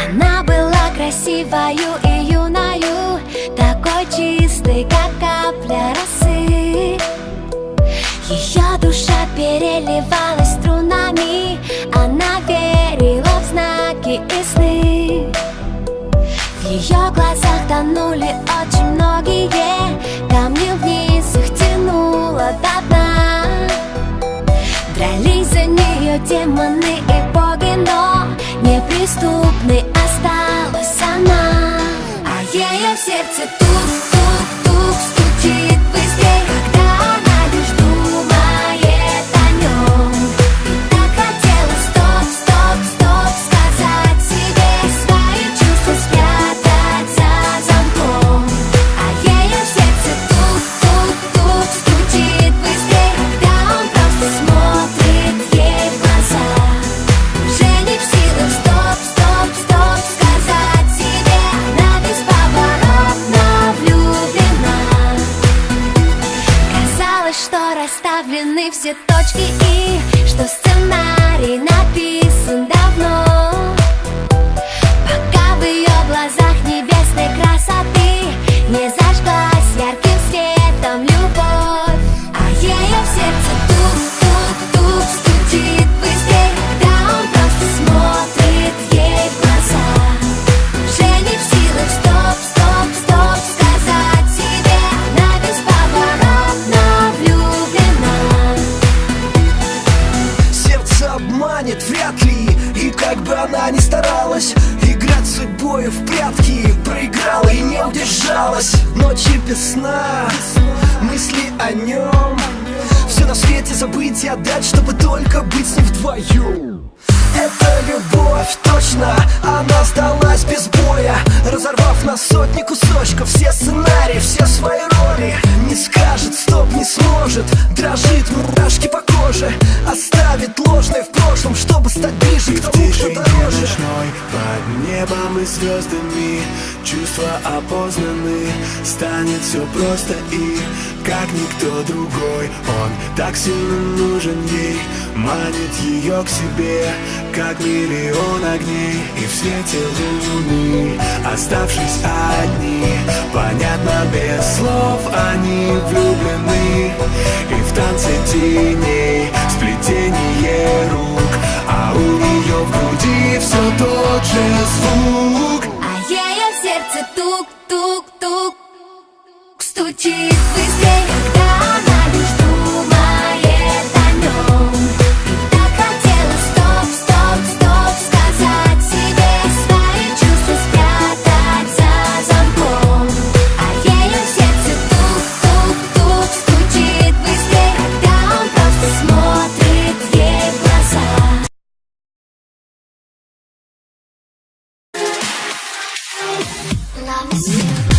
Она была красивою и юною, такой чистой, как капля росы. Ее душа переливалась струнами, она верила в знаки и сны. В ее глазах тонули очень многие камни, вниз их тянуло до дна. Дрались за нее демоны и боги, но неприступной осталась она. А ее сердце тук-тук-тук стучит быстрее, когда она лишь думает о нем. И так хотела стоп-стоп-стоп сказать себе, свои чувства спрятать за замком. А ее сердце тук-тук-тук стучит быстрее, когда он просто смотрит ей в глаза. Уже не в силах стоп-стоп-стоп сказать себе, она бесповоротно влюблена. Казалось, что расставлены все точки и что сценарий написан давно, пока в ее глазах небесной красоты не зажглась ярким светом любовь. А ее сердце тук-тук-тук стучит быстрее, когда он просто смотрит ей в глаза. Уже не в силах стоп-стоп-стоп сказать себе, она бесповоротно влюблена. Сердце обманет вряд ли, и как бы она ни старалась играть с судьбой в прятки, проиграла и не удержалась. Ночи без сна, мысли о нем, все на свете забыть и отдать, чтобы только быть с ним вдвоем. Это любовь, точно, она сдалась без боя, разорвав на сотни кусочков все сценарии, все свои роли. Не скажет стоп, не сможет, дрожит, мурашки по коже, оставит ложное в прошлом, чтобы стать ближе к тому, кто дороже. Ночной, под небом и звездами чувства опознаны, станет все просто и как никто другой. Он так сильно нужен ей, манит ее к себе, как миллион огней. И в свете луны, оставшись одни, понятно без слов, они влюблены. И в танце теней, сплетение рук, а у нее в груди все тот же звук. А ее сердце тук-тук-тук стучит быстрее, когда она лишь думает о нем. И так хотела стоп-стоп-стоп сказать себе, свои чувства спрятать за замком. А ее сердце тук-тук-тук стучит быстрее, когда он просто смотрит ей в глаза. Love is you.